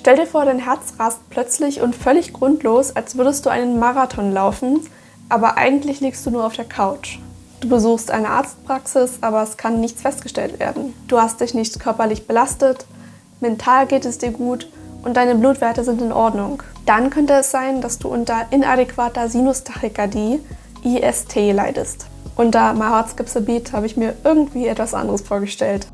Stell dir vor, dein Herz rast plötzlich und völlig grundlos, als würdest du einen Marathon laufen, aber eigentlich liegst du nur auf der Couch. Du besuchst eine Arztpraxis, aber es kann nichts festgestellt werden. Du hast dich nicht körperlich belastet, mental geht es dir gut und deine Blutwerte sind in Ordnung. Dann könnte es sein, dass du unter inadäquater Sinustachykardie, IST, leidest. Unter My Heart Skips a Beat habe ich mir irgendwie etwas anderes vorgestellt.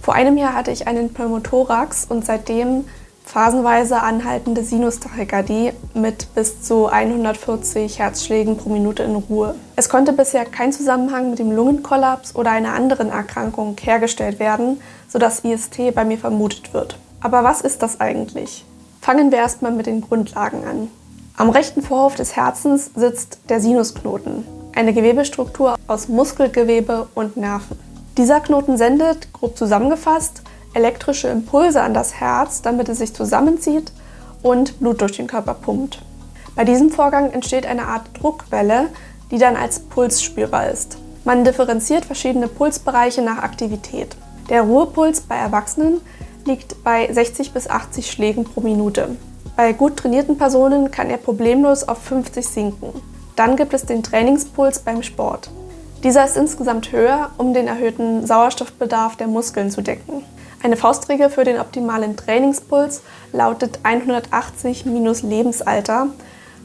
Vor einem Jahr hatte ich einen Pneumothorax und seitdem phasenweise anhaltende Sinustachykardie mit bis zu 140 Herzschlägen pro Minute in Ruhe. Es konnte bisher kein Zusammenhang mit dem Lungenkollaps oder einer anderen Erkrankung hergestellt werden, sodass IST bei mir vermutet wird. Aber was ist das eigentlich? Fangen wir erstmal mit den Grundlagen an. Am rechten Vorhof des Herzens sitzt der Sinusknoten, eine Gewebestruktur aus Muskelgewebe und Nerven. Dieser Knoten sendet, grob zusammengefasst, elektrische Impulse an das Herz, damit es sich zusammenzieht und Blut durch den Körper pumpt. Bei diesem Vorgang entsteht eine Art Druckwelle, die dann als Puls spürbar ist. Man differenziert verschiedene Pulsbereiche nach Aktivität. Der Ruhepuls bei Erwachsenen liegt bei 60 bis 80 Schlägen pro Minute. Bei gut trainierten Personen kann er problemlos auf 50 sinken. Dann gibt es den Trainingspuls beim Sport. Dieser ist insgesamt höher, um den erhöhten Sauerstoffbedarf der Muskeln zu decken. Eine Faustregel für den optimalen Trainingspuls lautet 180 minus Lebensalter,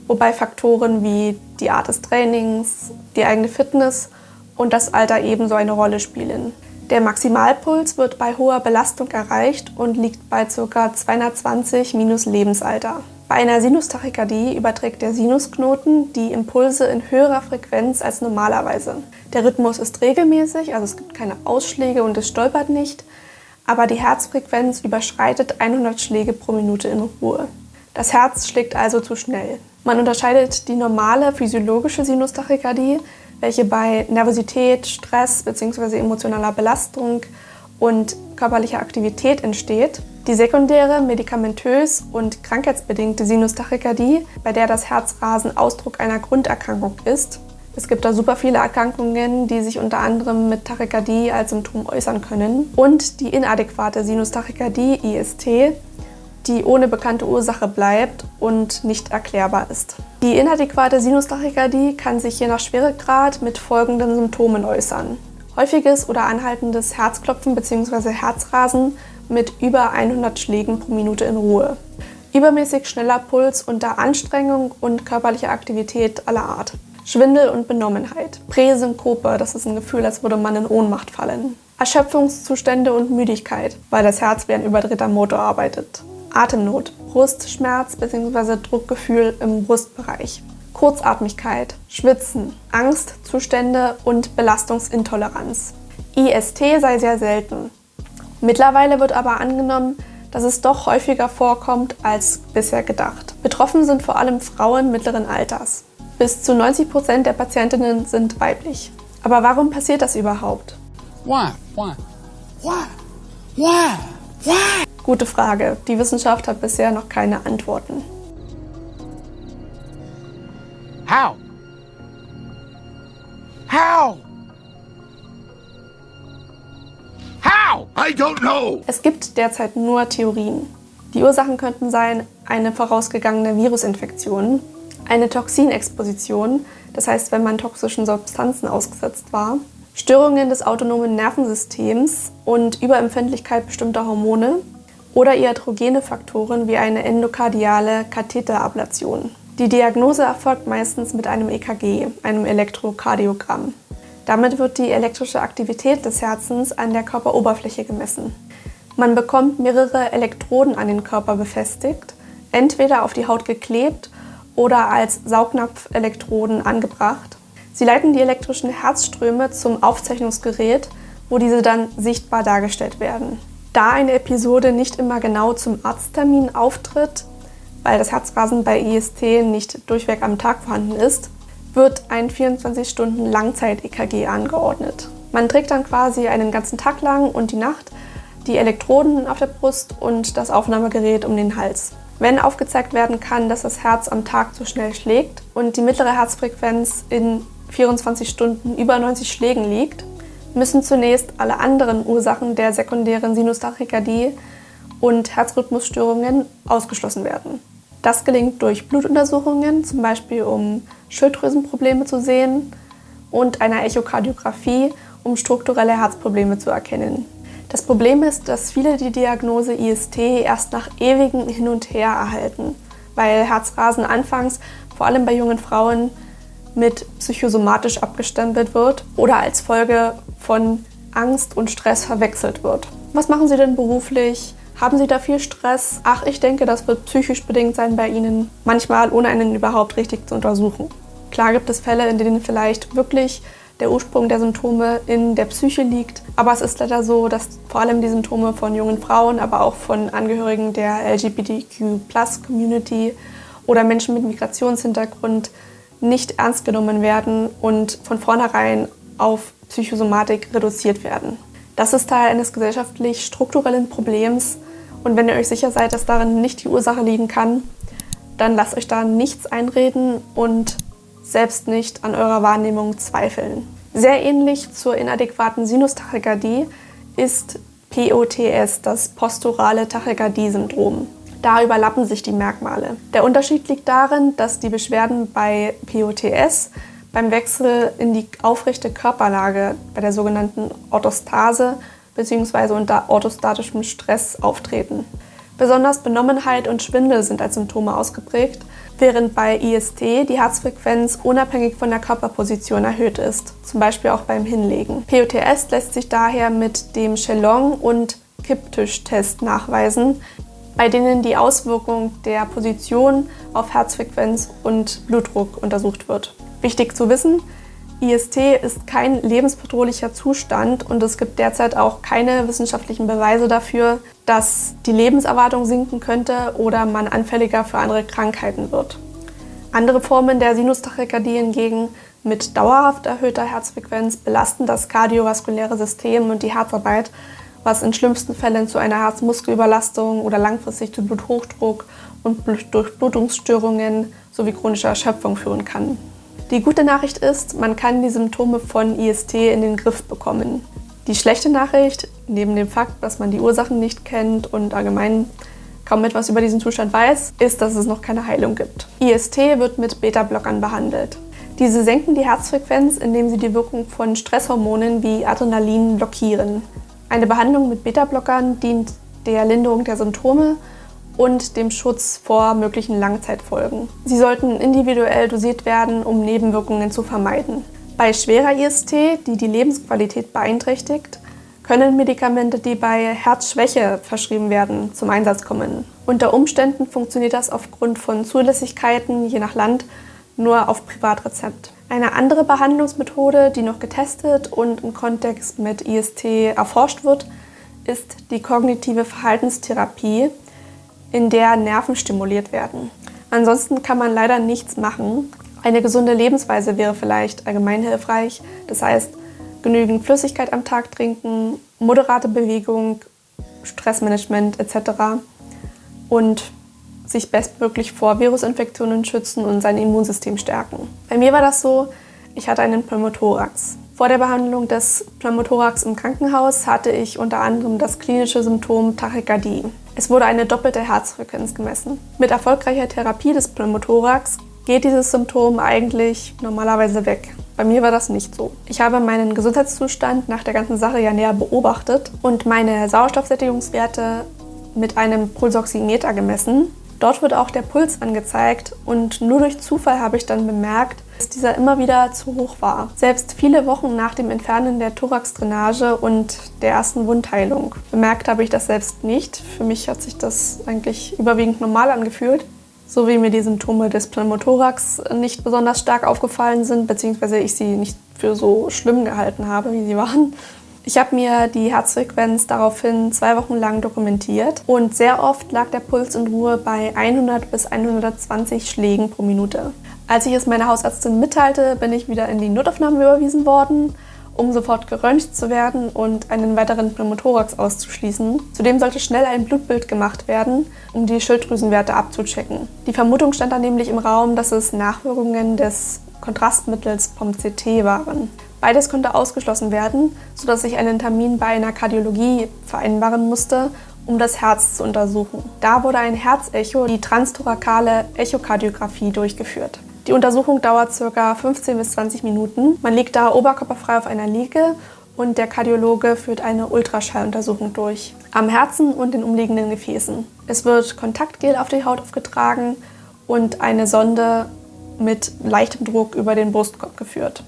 wobei Faktoren wie die Art des Trainings, die eigene Fitness und das Alter ebenso eine Rolle spielen. Der Maximalpuls wird bei hoher Belastung erreicht und liegt bei ca. 220 minus Lebensalter. Bei einer Sinustachykardie überträgt der Sinusknoten die Impulse in höherer Frequenz als normalerweise. Der Rhythmus ist regelmäßig, also es gibt keine Ausschläge und es stolpert nicht, aber die Herzfrequenz überschreitet 100 Schläge pro Minute in Ruhe. Das Herz schlägt also zu schnell. Man unterscheidet die normale physiologische Sinustachykardie, welche bei Nervosität, Stress bzw. emotionaler Belastung und körperlicher Aktivität entsteht. Die sekundäre, medikamentös und krankheitsbedingte Sinustachykardie, bei der das Herzrasen Ausdruck einer Grunderkrankung ist. Es gibt da super viele Erkrankungen, die sich unter anderem mit Tachykardie als Symptom äußern können. Und die inadäquate Sinustachykardie, IST, die ohne bekannte Ursache bleibt und nicht erklärbar ist. Die inadäquate Sinustachykardie kann sich je nach Schweregrad mit folgenden Symptomen äußern: häufiges oder anhaltendes Herzklopfen bzw. Herzrasen mit über 100 Schlägen pro Minute in Ruhe, übermäßig schneller Puls unter Anstrengung und körperlicher Aktivität aller Art, Schwindel und Benommenheit, Präsynkope, das ist ein Gefühl, als würde man in Ohnmacht fallen, Erschöpfungszustände und Müdigkeit, weil das Herz wie ein überdrehter Motor arbeitet, Atemnot, Brustschmerz bzw. Druckgefühl im Brustbereich, Kurzatmigkeit, Schwitzen, Angstzustände und Belastungsintoleranz. IST sei sehr selten. Mittlerweile wird aber angenommen, dass es doch häufiger vorkommt als bisher gedacht. Betroffen sind vor allem Frauen mittleren Alters. Bis zu 90% der Patientinnen sind weiblich. Aber warum passiert das überhaupt? Why? Gute Frage. Die Wissenschaft hat bisher noch keine Antworten. How? I don't know. Es gibt derzeit nur Theorien. Die Ursachen könnten sein eine vorausgegangene Virusinfektion, eine Toxinexposition, das heißt, wenn man toxischen Substanzen ausgesetzt war, Störungen des autonomen Nervensystems und Überempfindlichkeit bestimmter Hormone oder iatrogene Faktoren wie eine endokardiale Katheterablation. Die Diagnose erfolgt meistens mit einem EKG, einem Elektrokardiogramm. Damit wird die elektrische Aktivität des Herzens an der Körperoberfläche gemessen. Man bekommt mehrere Elektroden an den Körper befestigt, entweder auf die Haut geklebt oder als Saugnapfelektroden angebracht. Sie leiten die elektrischen Herzströme zum Aufzeichnungsgerät, wo diese dann sichtbar dargestellt werden. Da eine Episode nicht immer genau zum Arzttermin auftritt, weil das Herzrasen bei IST nicht durchweg am Tag vorhanden ist, wird ein 24-Stunden-Langzeit-EKG angeordnet. Man trägt dann quasi einen ganzen Tag lang und die Nacht die Elektroden auf der Brust und das Aufnahmegerät um den Hals. Wenn aufgezeigt werden kann, dass das Herz am Tag zu schnell schlägt und die mittlere Herzfrequenz in 24 Stunden über 90 Schlägen liegt, müssen zunächst alle anderen Ursachen der sekundären Sinustachykardie und Herzrhythmusstörungen ausgeschlossen werden. Das gelingt durch Blutuntersuchungen, zum Beispiel um Schilddrüsenprobleme zu sehen, und einer Echokardiographie, um strukturelle Herzprobleme zu erkennen. Das Problem ist, dass viele die Diagnose IST erst nach ewigem Hin und Her erhalten, weil Herzrasen anfangs, vor allem bei jungen Frauen, mit psychosomatisch abgestempelt wird oder als Folge von Angst und Stress verwechselt wird. Was machen Sie denn beruflich? Haben Sie da viel Stress? Ach, ich denke, das wird psychisch bedingt sein bei Ihnen. Manchmal ohne einen überhaupt richtig zu untersuchen. Klar gibt es Fälle, in denen vielleicht wirklich der Ursprung der Symptome in der Psyche liegt. Aber es ist leider so, dass vor allem die Symptome von jungen Frauen, aber auch von Angehörigen der LGBTQ+-Community oder Menschen mit Migrationshintergrund nicht ernst genommen werden und von vornherein auf Psychosomatik reduziert werden. Das ist Teil eines gesellschaftlich strukturellen Problems und wenn ihr euch sicher seid, dass darin nicht die Ursache liegen kann, dann lasst euch da nichts einreden und selbst nicht an eurer Wahrnehmung zweifeln. Sehr ähnlich zur inadäquaten Sinustachykardie ist POTS, das posturale Tachykardie-Syndrom. Da überlappen sich die Merkmale. Der Unterschied liegt darin, dass die Beschwerden bei POTS beim Wechsel in die aufrechte Körperlage, bei der sogenannten Orthostase bzw. unter orthostatischem Stress auftreten. Besonders Benommenheit und Schwindel sind als Symptome ausgeprägt, während bei IST die Herzfrequenz unabhängig von der Körperposition erhöht ist, zum Beispiel auch beim Hinlegen. POTS lässt sich daher mit dem Shalom- und Kipptisch-Test nachweisen, bei denen die Auswirkung der Position auf Herzfrequenz und Blutdruck untersucht wird. Wichtig zu wissen, IST ist kein lebensbedrohlicher Zustand und es gibt derzeit auch keine wissenschaftlichen Beweise dafür, dass die Lebenserwartung sinken könnte oder man anfälliger für andere Krankheiten wird. Andere Formen der Sinustachykardie hingegen mit dauerhaft erhöhter Herzfrequenz belasten das kardiovaskuläre System und die Herzarbeit, was in schlimmsten Fällen zu einer Herzmuskelüberlastung oder langfristig zu Bluthochdruck und Durchblutungsstörungen sowie chronischer Erschöpfung führen kann. Die gute Nachricht ist, man kann die Symptome von IST in den Griff bekommen. Die schlechte Nachricht, neben dem Fakt, dass man die Ursachen nicht kennt und allgemein kaum etwas über diesen Zustand weiß, ist, dass es noch keine Heilung gibt. IST wird mit Beta-Blockern behandelt. Diese senken die Herzfrequenz, indem sie die Wirkung von Stresshormonen wie Adrenalin blockieren. Eine Behandlung mit Beta-Blockern dient der Linderung der Symptome und dem Schutz vor möglichen Langzeitfolgen. Sie sollten individuell dosiert werden, um Nebenwirkungen zu vermeiden. Bei schwerer IST, die die Lebensqualität beeinträchtigt, können Medikamente, die bei Herzschwäche verschrieben werden, zum Einsatz kommen. Unter Umständen funktioniert das aufgrund von Zulässigkeiten, je nach Land, nur auf Privatrezept. Eine andere Behandlungsmethode, die noch getestet und im Kontext mit IST erforscht wird, ist die kognitive Verhaltenstherapie, in der Nerven stimuliert werden. Ansonsten kann man leider nichts machen. Eine gesunde Lebensweise wäre vielleicht allgemein hilfreich. Das heißt, genügend Flüssigkeit am Tag trinken, moderate Bewegung, Stressmanagement etc. und sich bestmöglich vor Virusinfektionen schützen und sein Immunsystem stärken. Bei mir war das so, ich hatte einen Pneumothorax. Vor der Behandlung des Pneumothorax im Krankenhaus hatte ich unter anderem das klinische Symptom Tachykardie. Es wurde eine doppelte Herzfrequenz gemessen. Mit erfolgreicher Therapie des Pneumothorax geht dieses Symptom eigentlich normalerweise weg. Bei mir war das nicht so. Ich habe meinen Gesundheitszustand nach der ganzen Sache ja näher beobachtet und meine Sauerstoffsättigungswerte mit einem Pulsoximeter gemessen. Dort wird auch der Puls angezeigt und nur durch Zufall habe ich dann bemerkt, dass dieser immer wieder zu hoch war. Selbst viele Wochen nach dem Entfernen der Thoraxdrainage und der ersten Wundheilung. Bemerkt habe ich das selbst nicht. Für mich hat sich das eigentlich überwiegend normal angefühlt. So wie mir die Symptome des Pneumothorax nicht besonders stark aufgefallen sind, beziehungsweise ich sie nicht für so schlimm gehalten habe, wie sie waren. Ich habe mir die Herzfrequenz daraufhin 2 Wochen lang dokumentiert und sehr oft lag der Puls in Ruhe bei 100 bis 120 Schlägen pro Minute. Als ich es meiner Hausärztin mitteilte, bin ich wieder in die Notaufnahme überwiesen worden um sofort geröntgt zu werden und einen weiteren Pneumothorax auszuschließen. Zudem sollte schnell ein Blutbild gemacht werden, um die Schilddrüsenwerte abzuchecken. Die Vermutung stand dann nämlich im Raum, dass es Nachwirkungen des Kontrastmittels POMC-T waren. Beides konnte ausgeschlossen werden, sodass ich einen Termin bei einer Kardiologie vereinbaren musste, um das Herz zu untersuchen. Da wurde ein Herzecho, die transtorakale Echokardiographie, durchgeführt. Die Untersuchung dauert ca. 15 bis 20 Minuten. Man liegt da oberkörperfrei auf einer Liege und der Kardiologe führt eine Ultraschalluntersuchung durch. Am Herzen und den umliegenden Gefäßen. Es wird Kontaktgel auf die Haut aufgetragen und eine Sonde mit leichtem Druck über den Brustkorb geführt.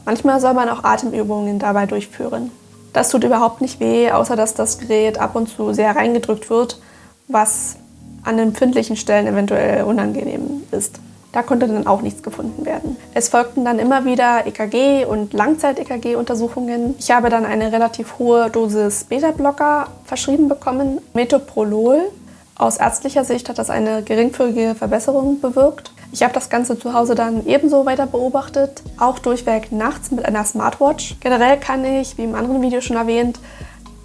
Manchmal soll man auch Atemübungen dabei durchführen. Das tut überhaupt nicht weh, außer dass das Gerät ab und zu sehr reingedrückt wird, was an empfindlichen Stellen eventuell unangenehm ist. Da konnte dann auch nichts gefunden werden. Es folgten dann immer wieder EKG und Langzeit-EKG-Untersuchungen. Ich habe dann eine relativ hohe Dosis Beta-Blocker verschrieben bekommen, Metoprolol. Aus ärztlicher Sicht hat das eine geringfügige Verbesserung bewirkt. Ich habe das Ganze zu Hause dann ebenso weiter beobachtet, auch durchweg nachts mit einer Smartwatch. Generell kann ich, wie im anderen Video schon erwähnt,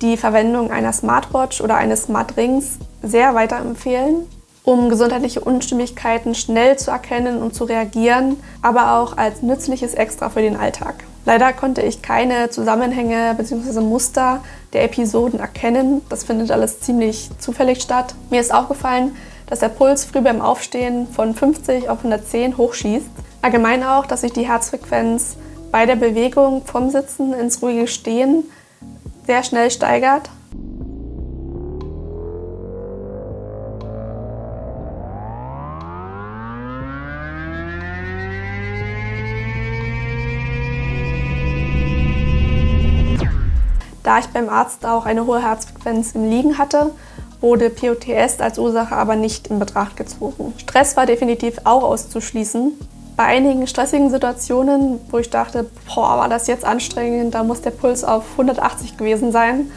die Verwendung einer Smartwatch oder eines Smartrings sehr weiterempfehlen, um gesundheitliche Unstimmigkeiten schnell zu erkennen und zu reagieren, aber auch als nützliches Extra für den Alltag. Leider konnte ich keine Zusammenhänge bzw. Muster der Episoden erkennen. Das findet alles ziemlich zufällig statt. Mir ist aufgefallen, dass der Puls früh beim Aufstehen von 50 auf 110 hochschießt. Allgemein auch, dass sich die Herzfrequenz bei der Bewegung vom Sitzen ins ruhige Stehen sehr schnell steigert. Da ich beim Arzt auch eine hohe Herzfrequenz im Liegen hatte, wurde POTS als Ursache aber nicht in Betracht gezogen. Stress war definitiv auch auszuschließen. Bei einigen stressigen Situationen, wo ich dachte, boah, war das jetzt anstrengend, da muss der Puls auf 180 gewesen sein,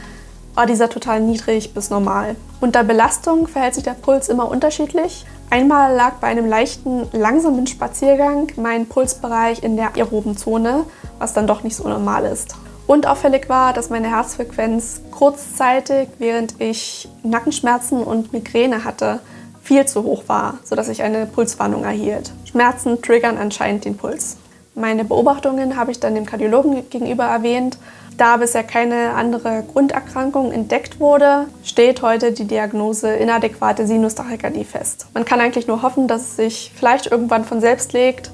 war dieser total niedrig bis normal. Unter Belastung verhält sich der Puls immer unterschiedlich. Einmal lag bei einem leichten, langsamen Spaziergang mein Pulsbereich in der aeroben Zone, was dann doch nicht so normal ist. Und auffällig war, dass meine Herzfrequenz kurzzeitig, während ich Nackenschmerzen und Migräne hatte, viel zu hoch war, sodass ich eine Pulswarnung erhielt. Schmerzen triggern anscheinend den Puls. Meine Beobachtungen habe ich dann dem Kardiologen gegenüber erwähnt. Da bisher keine andere Grunderkrankung entdeckt wurde, steht heute die Diagnose inadäquate Sinustachykardie fest. Man kann eigentlich nur hoffen, dass es sich vielleicht irgendwann von selbst legt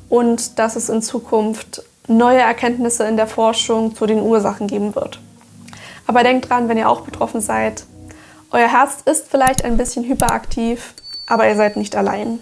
und dass es in Zukunft neue Erkenntnisse in der Forschung zu den Ursachen geben wird. Aber denkt dran, wenn ihr auch betroffen seid, euer Herz ist vielleicht ein bisschen hyperaktiv, aber ihr seid nicht allein.